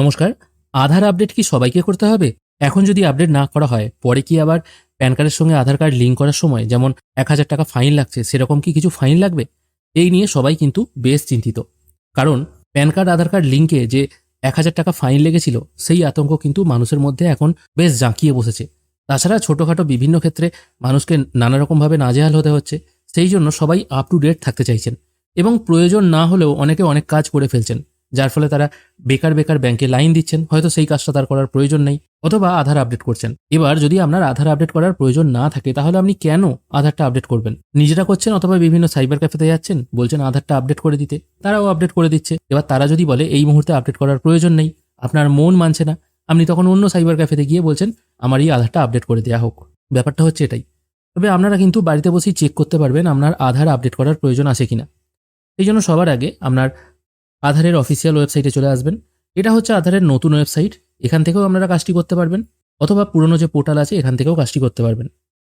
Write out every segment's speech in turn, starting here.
নমস্কার। আধার আপডেট কি সবাইকে করতে হবে? এখন যদি আপডেট না করা হয়, পরে কি আবার প্যান কার্ডের সঙ্গে আধার কার্ড লিঙ্ক করার সময় যেমন ৳১,০০০ ফাইন লাগছে, সেরকম কি কিছু ফাইন লাগবে? এই নিয়ে সবাই কিন্তু বেশ চিন্তিত। কারণ প্যান কার্ড, আধার কার্ড লিঙ্কে যে ৳১,০০০ ফাইন লেগেছিল, সেই আতঙ্ক কিন্তু মানুষের মধ্যে এখন বেশ জাঁকিয়ে বসেছে। তাছাড়া ছোটখাটো বিভিন্ন ক্ষেত্রে মানুষকে নানারকমভাবে নাজেহাল হতে হচ্ছে। সেই জন্য সবাই আপ টু ডেট থাকতে চাইছেন এবং প্রয়োজন না হলেও অনেকে অনেক কাজ করে ফেলছেন। যার ফলে তারা বেকার ব্যাংকে লাইন দিচ্ছেন, হয়তো সেই কাজটা তার করার প্রয়োজন নেই, অথবা আধার আপডেট করছেন। এবার যদি আপনার আধার আপডেট করার প্রয়োজন না থাকে, তাহলে আপনি কেন আধারটা আপডেট করবেন? নিজেরা করছেন অথবা বিভিন্ন সাইবার ক্যাফেতে যাচ্ছেন, বলছেন আধারটা আপডেট করে দিতে, তারাও আপডেট করে দিচ্ছে। এবার তারা যদি বলে এই মুহূর্তে আপডেট করার প্রয়োজন নেই, আপনার মন মানছে না, আপনি তখন অন্য সাইবার ক্যাফেতে গিয়ে বলছেন আমার এই আধারটা আপডেট করে দেওয়া হোক। ব্যাপারটা হচ্ছে এটাই। তবে আপনারা কিন্তু বাড়িতে বসেই চেক করতে পারবেন আপনার আধার আপডেট করার প্রয়োজন আছে কিনা। এই জন্য সবার আগে আপনার আধারের অফিসিয়াল ওয়েবসাইটে চলে আসবেন। এটা হচ্ছে আধারের নতুন ওয়েবসাইট। এখান থেকেও আপনারা কাজটি করতে পারবেন, অথবা পুরনো যে পোর্টাল আছে এখান থেকেও কাজটি করতে পারবেন।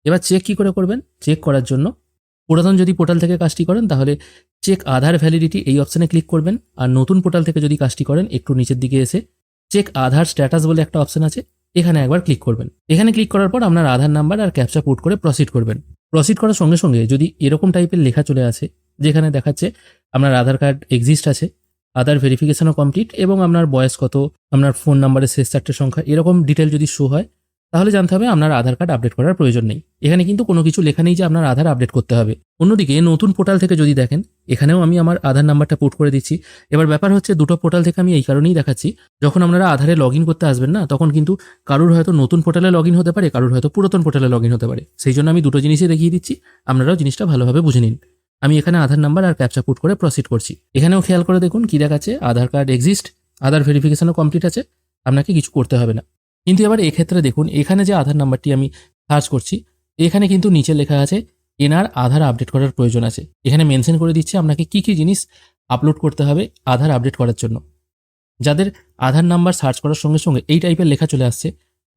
এবার চেক কি করে করবেন? চেক করার জন্য পুরাতন যদি পোর্টাল থেকে কাজটি করেন, তাহলে চেক আধার ভ্যালিডিটি এই অপশানে ক্লিক করবেন। আর নতুন পোর্টাল থেকে যদি কাজটি করেন, একটু নিচের দিকে এসে চেক আধার স্ট্যাটাস বলে একটা অপশান আছে, এখানে একবার ক্লিক করবেন। এখানে ক্লিক করার পর আপনার আধার নাম্বার আর ক্যাপচা পুট করে প্রসিড করবেন। প্রসিড করার সঙ্গে সঙ্গে যদি এরকম টাইপের লেখা চলে আসে, যেখানে দেখাচ্ছে আপনার আধার কার্ড এক্সিস্ট আছে, আধার ভেরিফিকেশনও কমপ্লিট, এবং আপনার বয়স কত, আপনার ফোন নাম্বারের শেষ 4টে সংখ্যা, এরকম ডিটেল যদি শো হয়, তাহলে জানতে হবে আপনার আধার কার্ড আপডেট করার প্রয়োজন নেই। এখানে কিন্তু কোনো কিছু লেখা নেই যে আপনার আধার আপডেট করতে হবে। অন্যদিকে নতুন পোর্টাল থেকে যদি দেখেন, এখানেও আমি আমার আধার নাম্বারটা পুট করে দিচ্ছি। এবার ব্যাপার হচ্ছে, দুটো পোর্টাল থেকে আমি এই কারণেই দেখাচ্ছি, যখন আপনারা আধারে লগ ইন করতে আসবেন না, তখন কিন্তু কারুর হয়তো নতুন পোর্টালে লগ ইন হতে পারে, কারুর হয়তো পুরাতন পোর্টালে লগ ইন হতে পারে। সেই জন্য আমি দুটো জিনিসই দেখিয়ে দিচ্ছি, আপনারাও জিনিসটা ভালোভাবে বুঝে নিন। আমি এখানে আধার নাম্বার আর ক্যাপচা পুট করে প্রসিড করছি। এখানেও খেয়াল করে দেখুন কি দেখাচ্ছে, আধার কার্ড এক্সিস্ট, আধার ভেরিফিকেশনও কমপ্লিট আছে, আপনাকে কিছু করতে হবে না। কিন্তু এবার এক্ষেত্রে দেখুন, এখানে যে আধার নাম্বারটি আমি সার্চ করছি, এখানে কিন্তু নিচে লেখা আছে এনার আধার আপডেট করার প্রয়োজন আছে। এখানে মেনশন করে দিচ্ছে আপনাকে কি কি জিনিস আপলোড করতে হবে আধার আপডেট করার জন্য। যাদের আধার নাম্বার সার্চ করার সঙ্গে সঙ্গে এই টাইপের লেখা চলে আসছে,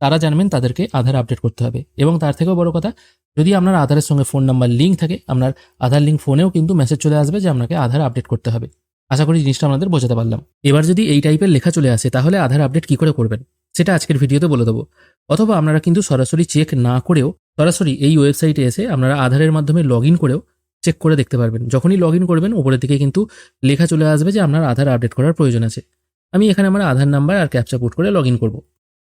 তারা জানবেন তাদেরকে আধার আপডেট করতে হবে। এবং তার থেকেও বড় কথা, যদি আপনার আধারের সঙ্গে ফোন নাম্বার লিঙ্ক থাকে, আপনার আধার লিঙ্ক ফোনেও কিন্তু মেসেজ চলে আসবে যে আপনাকে আধার আপডেট করতে হবে। আশা করি জিনিসটা আপনাদের বোঝাতে পারলাম। এবার যদি এই টাইপের লেখা চলে আসে, তাহলে আধার আপডেট কি করে করবেন সেটা আজকের ভিডিওতে বলে দেবো। অথবা আপনারা কিন্তু সরাসরি চেক না করেও সরাসরি এই ওয়েবসাইটে এসে আপনারা আধারের মাধ্যমে লগ ইন করেও চেক করে দেখতে পারবেন। যখনই লগ ইন করবেন, উপরের দিকে কিন্তু লেখা চলে আসবে যে আপনার আধার আপডেট করার প্রয়োজন আছে। আমি এখানে আমার আধার নাম্বার আর ক্যাপচা পুট করে লগ ইন করবো।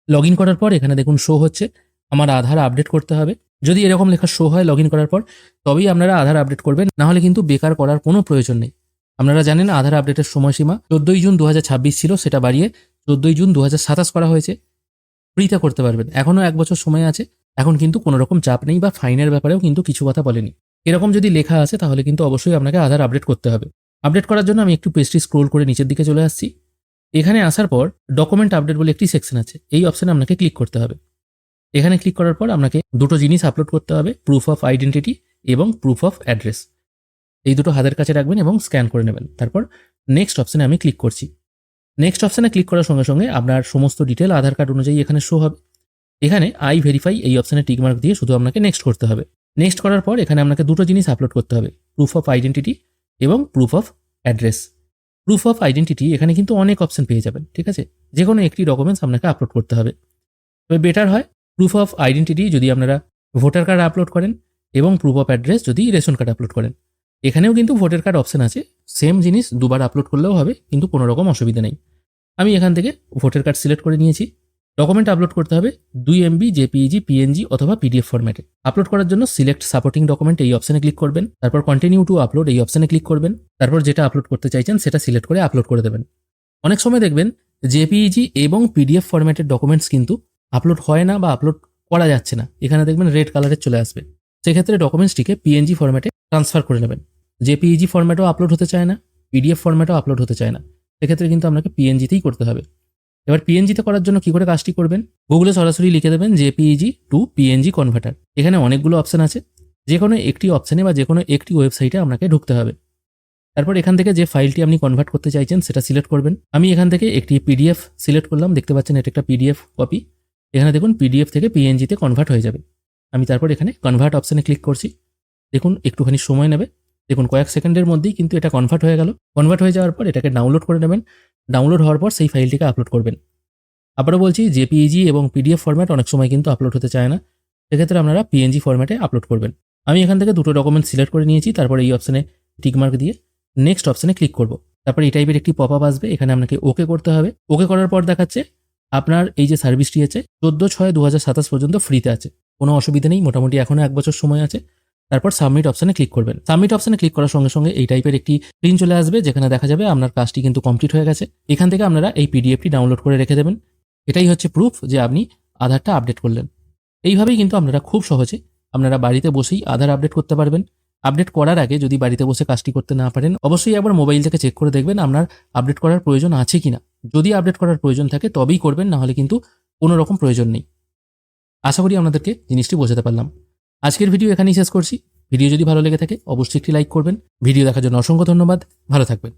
লগ ইন করার পর এখানে দেখুন শো হচ্ছে আমার আধার আপডেট করতে হবে। যদি এরকম লেখা শো হয় লগ ইন করার পর, তবেই আপনারা আধার আপডেট করবেন, না হলে কিন্তু বেকার করার কোনো প্রয়োজন নেই। আপনারা জানেন আধার আপডেটের সময়সীমা 14ই জুন 2026 ছিল, সেটা বাড়িয়ে 14ই জুন 2027 করা হয়েছে। ফ্রিতে করতে পারবেন, এখনও 1 বছর সময় আছে। এখন কিন্তু কোনো রকম চাপ নেই, বা ফাইনের ব্যাপারেও কিন্তু কিছু কথা বলেনি। এরকম যদি লেখা আছে, তাহলে কিন্তু অবশ্যই আপনাকে আধার আপডেট করতে হবে। আপডেট করার জন্য আমি একটু পেজটি স্ক্রোল করে নিচের দিকে চলে আসছি। এখানে আসার পর ডকুমেন্ট আপডেট বলে একটি সেকশন আছে, এই অপশনে আপনাকে ক্লিক করতে হবে। এখানে ক্লিক করার পর আপনাকে দুটো জিনিস আপলোড করতে হবে, প্রুফ অফ আইডেন্টিটি এবং প্রুফ অফ অ্যাড্রেস। এই দুটো হাতের কাছে রাখবেন এবং স্ক্যান করে নেবেন। তারপর নেক্সট অপশনে আমি ক্লিক করছি। নেক্সট অপশনে ক্লিক করার সঙ্গে সঙ্গে আপনার সমস্ত ডিটেল আধার কার্ড অনুযায়ী এখানে শো হবে। এখানে আই ভেরিফাই এই অপশনে টিকমার্ক দিয়ে শুধু আপনাকে নেক্সট করতে হবে। নেক্সট করার পর এখানে আপনাকে দুটো জিনিস আপলোড করতে হবে, প্রুফ অফ আইডেন্টিটি এবং proof of address. Proof of identity এখানে কিন্তু অনেক অপশন পেয়ে যাবেন, ঠিক আছে? যে কোনো একটি ডকুমেন্টস আপনাকে আপলোড করতে হবে। তবে বেটার হয় প্রুফ অফ আইডেন্টিটি যদি আপনারা ভোটার কার্ড আপলোড করেন, এবং প্রুফ অফ অ্যাড্রেস যদি রেশন কার্ড আপলোড করেন। এখানেও কিন্তু ভোটার কার্ড অপশন আছে, সেম জিনিস দুবার আপলোড করলেও হবে, কিন্তু কোনো রকম অসুবিধা নেই। আমি এখান থেকে ভোটার কার্ড সিলেক্ট করে নিয়েছি। ডকুমেন্ট আপলোড করতে হবে 2 MB জেপিইজি, পিএনজি অথবা পিডিএফ ফরম্যাটে। আপলোড করার জন্য সিলেক্ট সাপোর্টিং ডকুমেন্ট এই অপশনে ক্লিক করবেন, তারপর কন্টিনিউ টু আপলোড এই অপশনে ক্লিক করবেন, তারপর যেটা আপলোড করতে চাইছেন সেটা সিলেক্ট করে আপলোড করে দেবেন। অনেক সময় দেখবেন জেপিইজি এবং পিডিএফ ফরম্যাটের ডকুমেন্টস কিন্তু আপলোড হয় না বা আপলোড করা যাচ্ছে না, এখানে দেখবেন রেড কালারের চলে আসবে। সেক্ষেত্রে ডকুমেন্টসটিকে পিএনজি ফরম্যাটে ট্রান্সফার করে নেবেন। জেপিইজি ফরম্যাটও আপলোড হতে চায় না, পিডিএফ ফরম্যাটও আপলোড হতে চায় না, সেক্ষেত্রে কিন্তু আপনাকে পিএনজিতেই করতে হবে। এবার পিএনজিতে করার জন্য কি করে কাজটি করবেন, গুগলে সরাসরি লিখে দেবেন জেপিইজি টু পিএনজি কনভার্টার। এখানে অনেকগুলো অপশন আছে, যে কোনো একটি অপশানে বা যে কোনো একটি ওয়েবসাইটে আপনাকে ঢুকতে হবে। তারপর এখান থেকে যে ফাইলটি আপনি কনভার্ট করতে চাইছেন সেটা সিলেক্ট করবেন। আমি এখান থেকে একটি পিডিএফ সিলেক্ট করলাম, দেখতে পাচ্ছেন এটা একটা পিডিএফ কপি। এখানে দেখুন পিডিএফ থেকে পিএনজিতে কনভার্ট হয়ে যাবে। আমি তারপর এখানে কনভার্ট অপশানে ক্লিক করছি। দেখুন একটুখানি সময় নেবে, দেখুন কয়েক সেকেন্ডের মধ্যেই কিন্তু এটা কনভার্ট হয়ে গেল। কনভার্ট হয়ে যাওয়ার পর এটাকে ডাউনলোড করে নেবেন। ডাউনলোড হওয়ার পর সেই ফাইলটিকে আপলোড করবেন। আবারও বলছি, জেপিইজি এবং পিডিএফ ফরম্যাট অনেক সময় কিন্তু আপলোড হতে চায় না, সেক্ষেত্রে আপনারা পিএনজি ফরম্যাটে আপলোড করবেন। আমি এখান থেকে দুটো ডকুমেন্ট সিলেক্ট করে নিয়েছি, তারপর এই অপশানে টিকমার্ক দিয়ে নেক্সট অপশানে ক্লিক করব। তারপর এই টাইপের একটি পপ আপ আসবে, এখানে আপনাকে ওকে করতে হবে। ওকে করার পর দেখাচ্ছে আপনার এই যে সার্ভিসটি আছে 14/6/2027 পর্যন্ত ফ্রিতে আছে, কোনো অসুবিধা নেই, মোটামুটি এখনও 1 বছর সময় আছে। তারপর সাবমিট অপশানে ক্লিক করবেন। সাবমিট অপশানে ক্লিক করার সঙ্গে সঙ্গে এই টাইপের একটি স্ক্রিন চলে আসবে, যেখানে দেখা যাবে আপনার কাজটি কিন্তু কমপ্লিট হয়ে গেছে। এখান থেকে আপনারা এই পিডিএফটি ডাউনলোড করে রেখে দেবেন। এটাই হচ্ছে প্রুফ যে আপনি আধারটা আপডেট করলেন। এইভাবেই কিন্তু আপনারা খুব সহজে আপনারা বাড়িতে বসেই আধার আপডেট করতে পারবেন। আপডেট করার আগে যদি বাড়িতে বসে কাজটি করতে না পারেন, অবশ্যই একবার মোবাইল থেকে চেক করে দেখবেন আপনার আপডেট করার প্রয়োজন আছে কিনা। যদি আপডেট করার প্রয়োজন থাকে তবেই করবেন, না হলে কিন্তু কোনো রকম প্রয়োজন নেই। আশা করি আপনাদেরকে জিনিসটি বোঝাতে পারলাম। আজকের ভিডিও এখানেই শেষ করছি। ভিডিও যদি ভালো লেগে থাকে অবশ্যই একটি লাইক করবেন। ভিডিও দেখার জন্য অসংখ্য ধন্যবাদ। ভালো থাকবেন।